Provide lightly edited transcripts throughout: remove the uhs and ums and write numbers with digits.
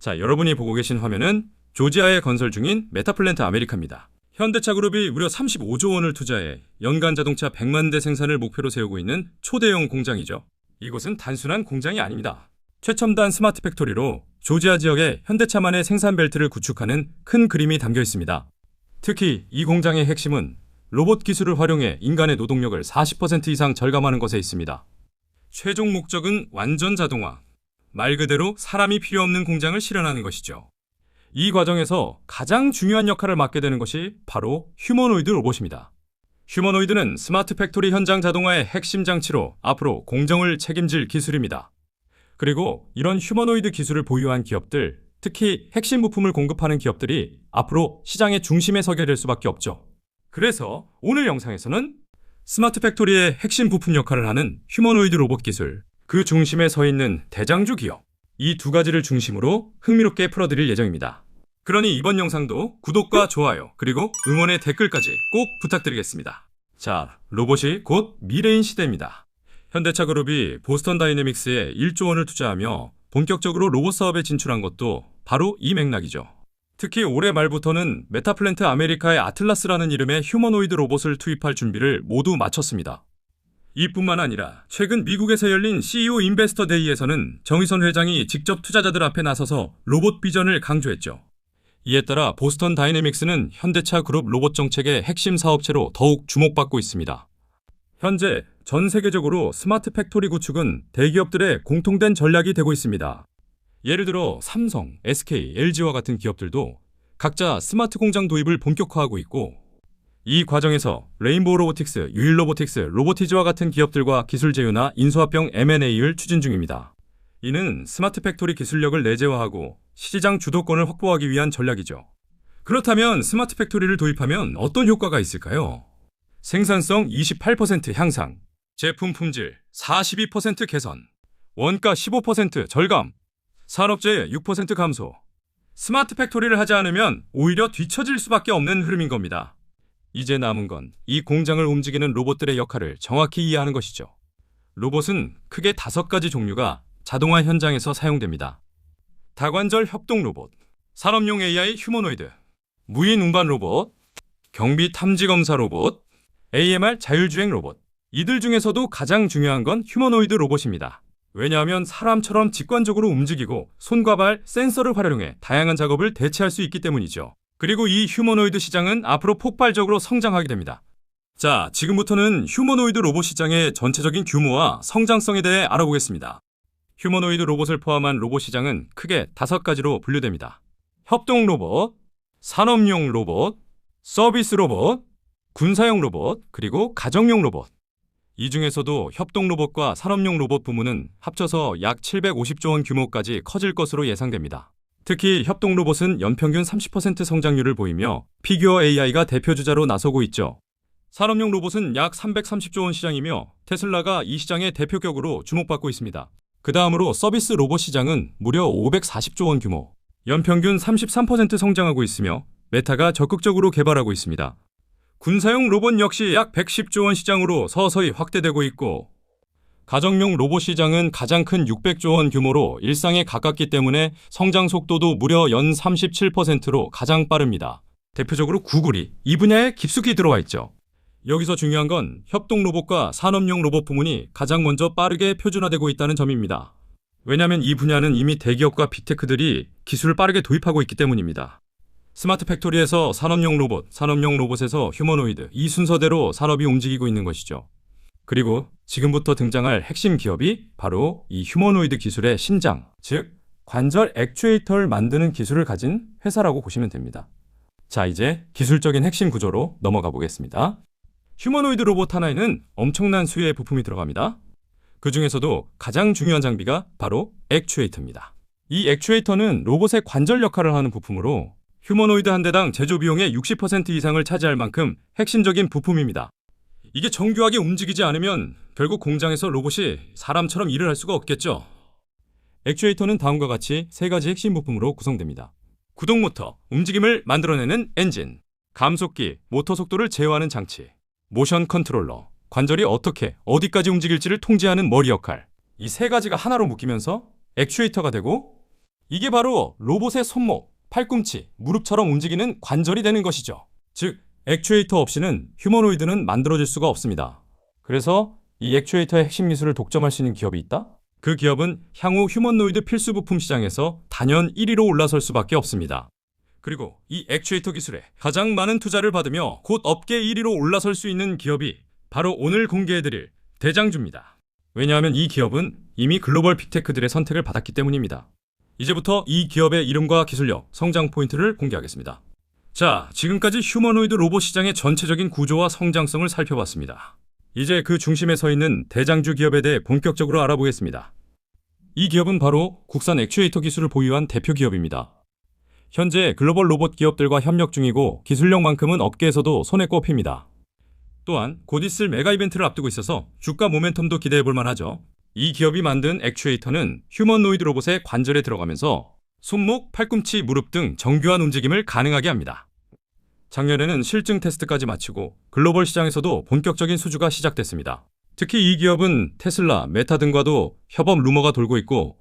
자, 여러분이 보고 계신 화면은 조지아에 건설 중인 메타플랜트 아메리카입니다. 현대차 그룹이 무려 35조 원을 투자해 연간 자동차 100만 대 생산을 목표로 세우고 있는 초대형 공장이죠. 이곳은 단순한 공장이 아닙니다. 최첨단 스마트 팩토리로 조지아 지역의 현대차만의 생산 벨트를 구축하는 큰 그림이 담겨 있습니다. 특히 이 공장의 핵심은 로봇 기술을 활용해 인간의 노동력을 40% 이상 절감하는 것에 있습니다. 최종 목적은 완전 자동화. 말 그대로 사람이 필요 없는 공장을 실현하는 것이죠. 이 과정에서 가장 중요한 역할을 맡게 되는 것이 바로 휴머노이드 로봇입니다. 휴머노이드는 스마트 팩토리 현장 자동화의 핵심 장치로 앞으로 공정을 책임질 기술입니다. 그리고 이런 휴머노이드 기술을 보유한 기업들, 특히 핵심 부품을 공급하는 기업들이 앞으로 시장의 중심에 서게 될 수밖에 없죠. 그래서 오늘 영상에서는 스마트 팩토리의 핵심 부품 역할을 하는 휴머노이드 로봇 기술, 그 중심에 서 있는 대장주 기업, 이 두 가지를 중심으로 흥미롭게 풀어드릴 예정입니다. 그러니 이번 영상도 구독과 좋아요, 그리고 응원의 댓글까지 꼭 부탁드리겠습니다. 자, 로봇이 곧 미래인 시대입니다. 현대차 그룹이 보스턴 다이내믹스에 1조 원을 투자하며 본격적으로 로봇 사업에 진출한 것도 바로 이 맥락이죠. 특히 올해 말부터는 메타플랜트 아메리카의 아틀라스라는 이름의 휴머노이드 로봇을 투입할 준비를 모두 마쳤습니다. 이뿐만 아니라 최근 미국에서 열린 CEO 인베스터 데이에서는 정의선 회장이 직접 투자자들 앞에 나서서 로봇 비전을 강조했죠. 이에 따라 보스턴 다이내믹스는 현대차 그룹 로봇 정책의 핵심 사업체로 더욱 주목받고 있습니다. 현재 전 세계적으로 스마트 팩토리 구축은 대기업들의 공통된 전략이 되고 있습니다. 예를 들어 삼성, SK, LG와 같은 기업들도 각자 스마트 공장 도입을 본격화하고 있고, 이 과정에서 레인보우 로보틱스, 유일 로보틱스, 로보티즈와 같은 기업들과 기술 제휴나 인수합병 M&A를 추진 중입니다. 이는 스마트 팩토리 기술력을 내재화하고 시장 주도권을 확보하기 위한 전략이죠. 그렇다면 스마트 팩토리를 도입하면 어떤 효과가 있을까요? 생산성 28% 향상, 제품 품질 42% 개선, 원가 15% 절감, 산업재해 6% 감소. 스마트 팩토리를 하지 않으면 오히려 뒤처질 수밖에 없는 흐름인 겁니다. 이제 남은 건 이 공장을 움직이는 로봇들의 역할을 정확히 이해하는 것이죠. 로봇은 크게 5가지 종류가 자동화 현장에서 사용됩니다. 다관절 협동 로봇, 산업용 AI 휴머노이드, 무인 운반 로봇, 경비 탐지 검사 로봇, AMR 자율주행 로봇. 이들 중에서도 가장 중요한 건 휴머노이드 로봇입니다. 왜냐하면 사람처럼 직관적으로 움직이고 손과 발, 센서를 활용해 다양한 작업을 대체할 수 있기 때문이죠. 그리고 이 휴머노이드 시장은 앞으로 폭발적으로 성장하게 됩니다. 자, 지금부터는 휴머노이드 로봇 시장의 전체적인 규모와 성장성에 대해 알아보겠습니다. 휴머노이드 로봇을 포함한 로봇 시장은 크게 5가지로 분류됩니다. 협동 로봇, 산업용 로봇, 서비스 로봇, 군사용 로봇, 그리고 가정용 로봇. 이 중에서도 협동 로봇과 산업용 로봇 부문은 합쳐서 약 750조 원 규모까지 커질 것으로 예상됩니다. 특히 협동 로봇은 연평균 30% 성장률을 보이며 피규어 AI가 대표주자로 나서고 있죠. 산업용 로봇은 약 330조 원 시장이며 테슬라가 이 시장의 대표격으로 주목받고 있습니다. 그 다음으로 서비스 로봇 시장은 무려 540조 원 규모, 연평균 33% 성장하고 있으며 메타가 적극적으로 개발하고 있습니다. 군사용 로봇 역시 약 110조 원 시장으로 서서히 확대되고 있고, 가정용 로봇 시장은 가장 큰 600조 원 규모로 일상에 가깝기 때문에 성장 속도도 무려 연 37%로 가장 빠릅니다. 대표적으로 구글이 이 분야에 깊숙이 들어와 있죠. 여기서 중요한 건 협동 로봇과 산업용 로봇 부문이 가장 먼저 빠르게 표준화되고 있다는 점입니다. 왜냐하면 이 분야는 이미 대기업과 빅테크들이 기술을 빠르게 도입하고 있기 때문입니다. 스마트 팩토리에서 산업용 로봇, 산업용 로봇에서 휴머노이드, 이 순서대로 산업이 움직이고 있는 것이죠. 그리고 지금부터 등장할 핵심 기업이 바로 이 휴머노이드 기술의 심장, 즉 관절 액추에이터를 만드는 기술을 가진 회사라고 보시면 됩니다. 자, 이제 기술적인 핵심 구조로 넘어가 보겠습니다. 휴머노이드 로봇 하나에는 엄청난 수의 부품이 들어갑니다. 그 중에서도 가장 중요한 장비가 바로 액추에이터입니다. 이 액추에이터는 로봇의 관절 역할을 하는 부품으로 휴머노이드 한 대당 제조 비용의 60% 이상을 차지할 만큼 핵심적인 부품입니다. 이게 정교하게 움직이지 않으면 결국 공장에서 로봇이 사람처럼 일을 할 수가 없겠죠. 액추에이터는 다음과 같이 3가지 핵심 부품으로 구성됩니다. 구동 모터, 움직임을 만들어내는 엔진, 감속기, 모터 속도를 제어하는 장치, 모션 컨트롤러, 관절이 어떻게 어디까지 움직일지를 통제하는 머리 역할. 이 3가지가 하나로 묶이면서 액추에이터가 되고, 이게 바로 로봇의 손목, 팔꿈치, 무릎처럼 움직이는 관절이 되는 것이죠. 즉, 액추에이터 없이는 휴머노이드는 만들어질 수가 없습니다. 그래서 이 액추에이터의 핵심 기술을 독점할 수 있는 기업이 있다? 그 기업은 향후 휴머노이드 필수 부품 시장에서 단연 1위로 올라설 수밖에 없습니다. 그리고 이 액추에이터 기술에 가장 많은 투자를 받으며 곧 업계 1위로 올라설 수 있는 기업이 바로 오늘 공개해드릴 대장주입니다. 왜냐하면 이 기업은 이미 글로벌 빅테크들의 선택을 받았기 때문입니다. 이제부터 이 기업의 이름과 기술력, 성장 포인트를 공개하겠습니다. 자, 지금까지 휴머노이드 로봇 시장의 전체적인 구조와 성장성을 살펴봤습니다. 이제 그 중심에 서 있는 대장주 기업에 대해 본격적으로 알아보겠습니다. 이 기업은 바로 국산 액추에이터 기술을 보유한 대표 기업입니다. 현재 글로벌 로봇 기업들과 협력 중이고 기술력만큼은 업계에서도 손에 꼽힙니다. 또한 곧 있을 메가 이벤트를 앞두고 있어서 주가 모멘텀도 기대해볼 만하죠. 이 기업이 만든 액추에이터는 휴머노이드 로봇의 관절에 들어가면서 손목, 팔꿈치, 무릎 등 정교한 움직임을 가능하게 합니다. 작년에는 실증 테스트까지 마치고 글로벌 시장에서도 본격적인 수주가 시작됐습니다. 특히 이 기업은 테슬라, 메타 등과도 협업 루머가 돌고 있고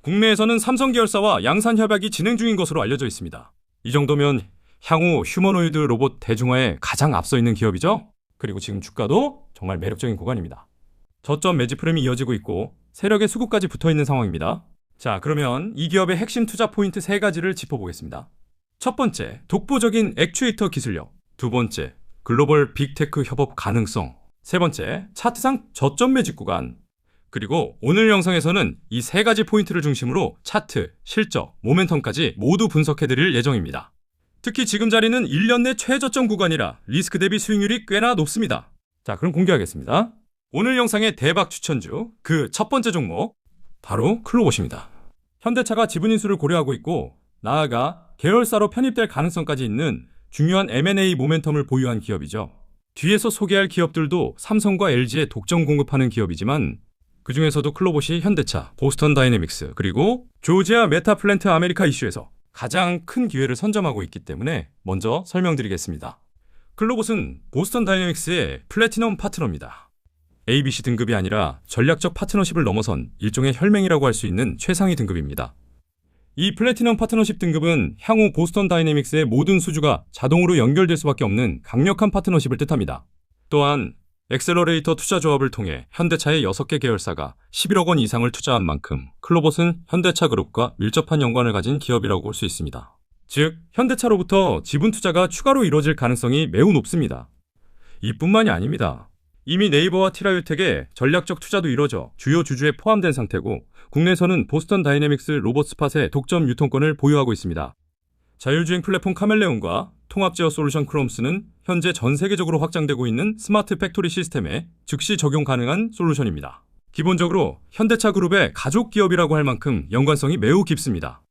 국내에서는 삼성 계열사와 양산 협약이 진행 중인 것으로 알려져 있습니다. 이 정도면 향후 휴머노이드 로봇 대중화에 가장 앞서 있는 기업이죠. 그리고 지금 주가도 정말 매력적인 구간입니다. 저점 매집 흐름이 이어지고 있고 세력의 수급까지 붙어있는 상황입니다. 자, 그러면 이 기업의 핵심 투자 포인트 3가지를 짚어보겠습니다. 첫 번째, 독보적인 액추에이터 기술력. 두 번째, 글로벌 빅테크 협업 가능성. 세 번째, 차트상 저점 매집 구간. 그리고 오늘 영상에서는 이 3가지 포인트를 중심으로 차트, 실적, 모멘텀까지 모두 분석해드릴 예정입니다. 특히 지금 자리는 1년 내 최저점 구간이라 리스크 대비 수익률이 꽤나 높습니다. 자, 그럼 공개하겠습니다. 오늘 영상의 대박 추천주, 그 첫 번째 종목, 바로 클로봇입니다. 현대차가 지분 인수를 고려하고 있고 나아가 계열사로 편입될 가능성까지 있는 중요한 M&A 모멘텀을 보유한 기업이죠. 뒤에서 소개할 기업들도 삼성과 LG에 독점 공급하는 기업이지만 그 중에서도 클로봇이 현대차, 보스턴 다이내믹스, 그리고 조지아 메타플랜트 아메리카 이슈에서 가장 큰 기회를 선점하고 있기 때문에 먼저 설명드리겠습니다. 클로봇은 보스턴 다이내믹스의 플래티넘 파트너입니다. ABC 등급이 아니라 전략적 파트너십을 넘어선 일종의 혈맹이라고 할 수 있는 최상위 등급입니다. 이 플래티넘 파트너십 등급은 향후 보스턴 다이내믹스의 모든 수주가 자동으로 연결될 수밖에 없는 강력한 파트너십을 뜻합니다. 또한 엑셀러레이터 투자 조합을 통해 현대차의 6개 계열사가 11억 원 이상을 투자한 만큼 클로봇은 현대차 그룹과 밀접한 연관을 가진 기업이라고 볼 수 있습니다. 즉, 현대차로부터 지분 투자가 추가로 이루어질 가능성이 매우 높습니다. 이뿐만이 아닙니다. 이미 네이버와 티라유텍의 전략적 투자도 이뤄져 주요 주주에 포함된 상태고 국내에서는 보스턴 다이내믹스 로봇 스팟의 독점 유통권을 보유하고 있습니다. 자율주행 플랫폼 카멜레온과 통합 제어 솔루션 크롬스는 현재 전 세계적으로 확장되고 있는 스마트 팩토리 시스템에 즉시 적용 가능한 솔루션입니다. 기본적으로 현대차 그룹의 가족 기업이라고 할 만큼 연관성이 매우 깊습니다.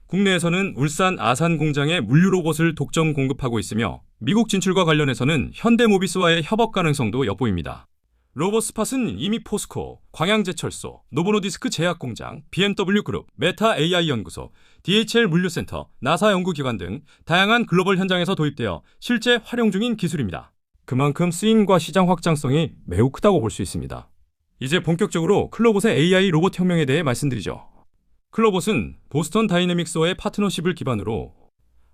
국내에서는 울산 아산 공장에 물류 로봇을 독점 공급하고 있으며 미국 진출과 관련해서는 현대모비스와의 협업 가능성도 엿보입니다. 로봇 스팟은 이미 포스코, 광양제철소, 노보노디스크 제약공장, BMW 그룹, 메타 AI 연구소, DHL 물류센터, 나사 연구기관 등 다양한 글로벌 현장에서 도입되어 실제 활용 중인 기술입니다. 그만큼 쓰임과 시장 확장성이 매우 크다고 볼 수 있습니다. 이제 본격적으로 클로봇의 AI 로봇 혁명에 대해 말씀드리죠. 클로봇은 보스턴 다이내믹스와의 파트너십을 기반으로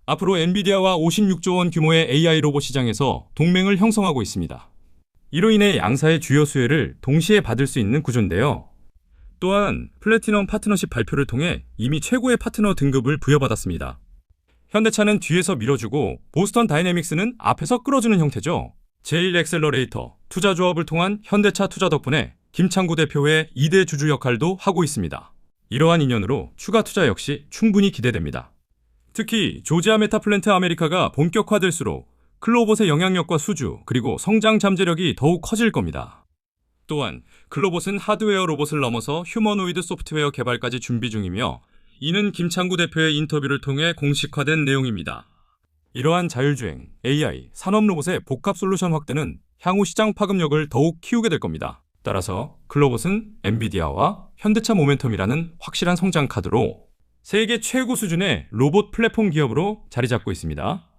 앞으로 엔비디아와 56조 원 규모의 AI 로봇 시장에서 동맹을 형성하고 있습니다. 이로 인해 양사의 주요 수혜를 동시에 받을 수 있는 구조인데요. 또한 플래티넘 파트너십 발표를 통해 이미 최고의 파트너 등급을 부여받았습니다. 현대차는 뒤에서 밀어주고 보스턴 다이내믹스는 앞에서 끌어주는 형태죠. 제1엑셀러레이터, 투자조합을 통한 현대차 투자 덕분에 김창구 대표의 2대 주주 역할도 하고 있습니다. 이러한 인연으로 추가 투자 역시 충분히 기대됩니다. 특히 조지아 메타플랜트 아메리카가 본격화될수록 클로봇의 영향력과 수주, 그리고 성장 잠재력이 더욱 커질 겁니다. 또한 클로봇은 하드웨어 로봇을 넘어서 휴머노이드 소프트웨어 개발까지 준비 중이며 이는 김창구 대표의 인터뷰를 통해 공식화된 내용입니다. 이러한 자율주행, AI, 산업로봇의 복합 솔루션 확대는 향후 시장 파급력을 더욱 키우게 될 겁니다. 따라서 클로봇은 엔비디아와 현대차 모멘텀이라는 확실한 성장 카드로 세계 최고 수준의 로봇 플랫폼 기업으로 자리 잡고 있습니다.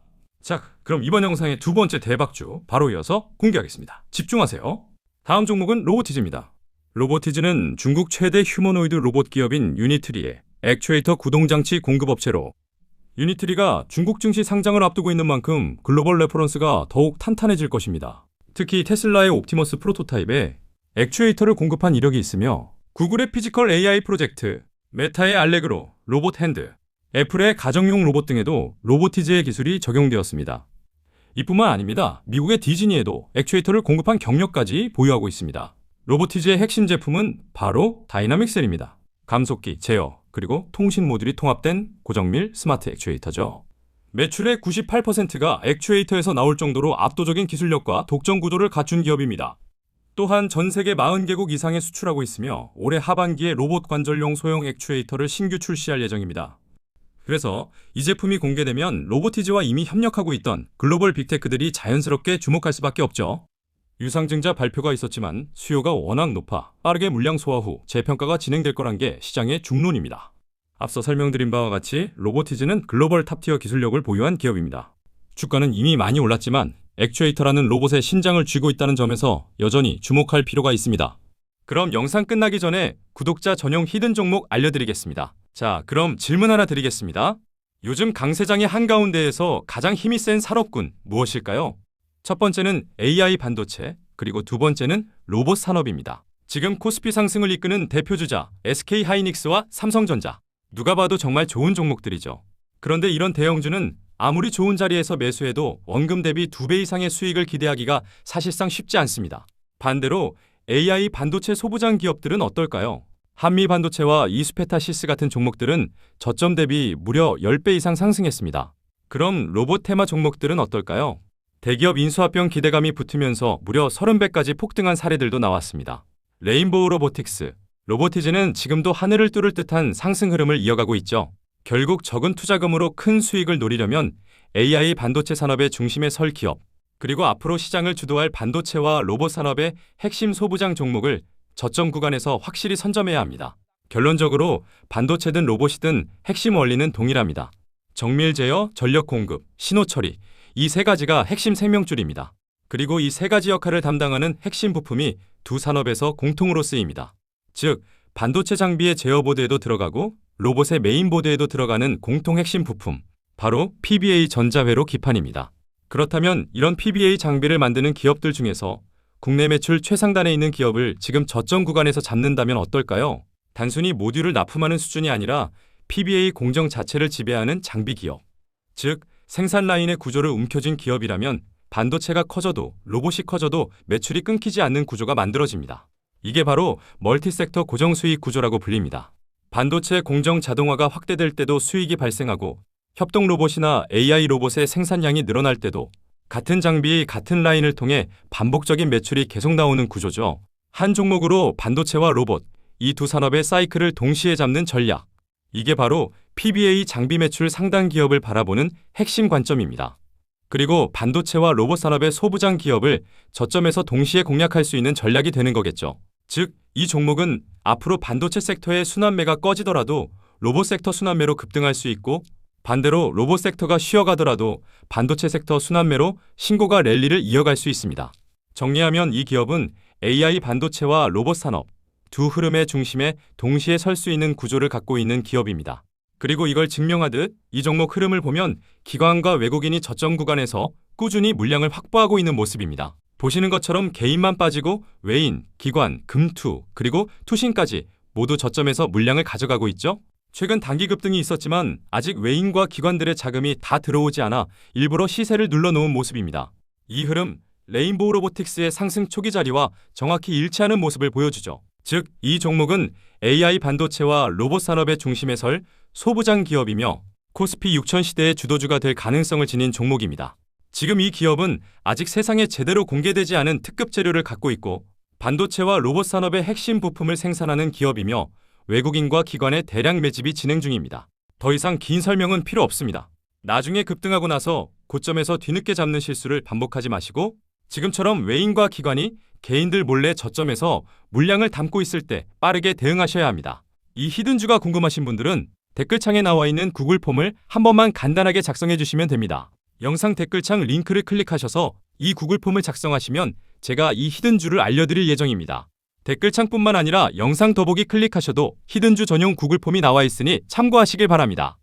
자, 그럼 이번 영상의 두 번째 대박주 바로 이어서 공개하겠습니다. 집중하세요. 다음 종목은 로보티즈입니다. 로보티즈는 중국 최대 휴머노이드 로봇 기업인 유니트리의 액추에이터 구동장치 공급업체로 유니트리가 중국 증시 상장을 앞두고 있는 만큼 글로벌 레퍼런스가 더욱 탄탄해질 것입니다. 특히 테슬라의 옵티머스 프로토타입에 액추에이터를 공급한 이력이 있으며 구글의 피지컬 AI 프로젝트, 메타의 알레그로, 로봇 핸드, 애플의 가정용 로봇 등에도 로보티즈의 기술이 적용되었습니다. 이뿐만 아닙니다. 미국의 디즈니에도 액추에이터를 공급한 경력까지 보유하고 있습니다. 로보티즈의 핵심 제품은 바로 다이나믹셀입니다. 감속기, 제어, 그리고 통신 모듈이 통합된 고정밀 스마트 액추에이터죠. 매출의 98%가 액추에이터에서 나올 정도로 압도적인 기술력과 독점 구도를 갖춘 기업입니다. 또한 전 세계 40개국 이상에 수출하고 있으며 올해 하반기에 로봇 관절용 소형 액추에이터를 신규 출시할 예정입니다. 그래서 이 제품이 공개되면 로보티즈와 이미 협력하고 있던 글로벌 빅테크들이 자연스럽게 주목할 수밖에 없죠. 유상증자 발표가 있었지만 수요가 워낙 높아 빠르게 물량 소화 후 재평가가 진행될 거란 게 시장의 중론입니다. 앞서 설명드린 바와 같이 로보티즈는 글로벌 탑티어 기술력을 보유한 기업입니다. 주가는 이미 많이 올랐지만 액추에이터라는 로봇의 신장을 쥐고 있다는 점에서 여전히 주목할 필요가 있습니다. 그럼 영상 끝나기 전에 구독자 전용 히든 종목 알려드리겠습니다. 자, 그럼 질문 하나 드리겠습니다. 요즘 강세장의 한가운데에서 가장 힘이 센 산업군 무엇일까요? 첫 번째는 AI 반도체, 그리고 두 번째는 로봇 산업입니다. 지금 코스피 상승을 이끄는 대표주자 SK하이닉스와 삼성전자. 누가 봐도 정말 좋은 종목들이죠. 그런데 이런 대형주는 아무리 좋은 자리에서 매수해도 원금 대비 2배 이상의 수익을 기대하기가 사실상 쉽지 않습니다. 반대로 AI 반도체 소부장 기업들은 어떨까요? 한미반도체와 이스페타시스 같은 종목들은 저점 대비 무려 10배 이상 상승했습니다. 그럼 로봇 테마 종목들은 어떨까요? 대기업 인수합병 기대감이 붙으면서 무려 30배까지 폭등한 사례들도 나왔습니다. 레인보우 로보틱스, 로보티즈는 지금도 하늘을 뚫을 듯한 상승 흐름을 이어가고 있죠. 결국 적은 투자금으로 큰 수익을 노리려면 AI 반도체 산업의 중심에 설 기업, 그리고 앞으로 시장을 주도할 반도체와 로봇 산업의 핵심 소부장 종목을 저점 구간에서 확실히 선점해야 합니다. 결론적으로 반도체든 로봇이든 핵심 원리는 동일합니다. 정밀 제어, 전력 공급, 신호 처리, 이 세 가지가 핵심 생명줄입니다. 그리고 이 세 가지 역할을 담당하는 핵심 부품이 두 산업에서 공통으로 쓰입니다. 즉, 반도체 장비의 제어보드에도 들어가고 로봇의 메인보드에도 들어가는 공통 핵심 부품, 바로 PBA 전자회로 기판입니다. 그렇다면 이런 PBA 장비를 만드는 기업들 중에서 국내 매출 최상단에 있는 기업을 지금 저점 구간에서 잡는다면 어떨까요? 단순히 모듈을 납품하는 수준이 아니라 PBA 공정 자체를 지배하는 장비 기업. 즉, 생산 라인의 구조를 움켜쥔 기업이라면 반도체가 커져도 로봇이 커져도 매출이 끊기지 않는 구조가 만들어집니다. 이게 바로 멀티섹터 고정수익 구조라고 불립니다. 반도체 공정 자동화가 확대될 때도 수익이 발생하고 협동 로봇이나 AI 로봇의 생산량이 늘어날 때도 같은 장비, 같은 라인을 통해 반복적인 매출이 계속 나오는 구조죠. 한 종목으로 반도체와 로봇, 이 두 산업의 사이클을 동시에 잡는 전략. 이게 바로 PBA 장비 매출 상당 기업을 바라보는 핵심 관점입니다. 그리고 반도체와 로봇 산업의 소부장 기업을 저점에서 동시에 공략할 수 있는 전략이 되는 거겠죠. 즉, 이 종목은 앞으로 반도체 섹터의 순환매가 꺼지더라도 로봇 섹터 순환매로 급등할 수 있고, 반대로 로봇 섹터가 쉬어가더라도 반도체 섹터 순환매로 신고가 랠리를 이어갈 수 있습니다. 정리하면 이 기업은 AI 반도체와 로봇 산업 두 흐름의 중심에 동시에 설 수 있는 구조를 갖고 있는 기업입니다. 그리고 이걸 증명하듯 이 종목 흐름을 보면 기관과 외국인이 저점 구간에서 꾸준히 물량을 확보하고 있는 모습입니다. 보시는 것처럼 개인만 빠지고 외인, 기관, 금투, 그리고 투신까지 모두 저점에서 물량을 가져가고 있죠. 최근 단기 급등이 있었지만 아직 외인과 기관들의 자금이 다 들어오지 않아 일부러 시세를 눌러놓은 모습입니다. 이 흐름, 레인보우 로보틱스의 상승 초기 자리와 정확히 일치하는 모습을 보여주죠. 즉, 이 종목은 AI 반도체와 로봇 산업의 중심에 설 소부장 기업이며 코스피 6000 시대의 주도주가 될 가능성을 지닌 종목입니다. 지금 이 기업은 아직 세상에 제대로 공개되지 않은 특급 재료를 갖고 있고 반도체와 로봇 산업의 핵심 부품을 생산하는 기업이며 외국인과 기관의 대량 매집이 진행 중입니다. 더 이상 긴 설명은 필요 없습니다. 나중에 급등하고 나서 고점에서 뒤늦게 잡는 실수를 반복하지 마시고 지금처럼 외인과 기관이 개인들 몰래 저점에서 물량을 담고 있을 때 빠르게 대응하셔야 합니다. 이 히든주가 궁금하신 분들은 댓글창에 나와 있는 구글 폼을 한 번만 간단하게 작성해 주시면 됩니다. 영상 댓글창 링크를 클릭하셔서 이 구글 폼을 작성하시면 제가 이 히든주를 알려드릴 예정입니다. 댓글창뿐만 아니라 영상 더보기 클릭하셔도 히든주 전용 구글 폼이 나와 있으니 참고하시길 바랍니다.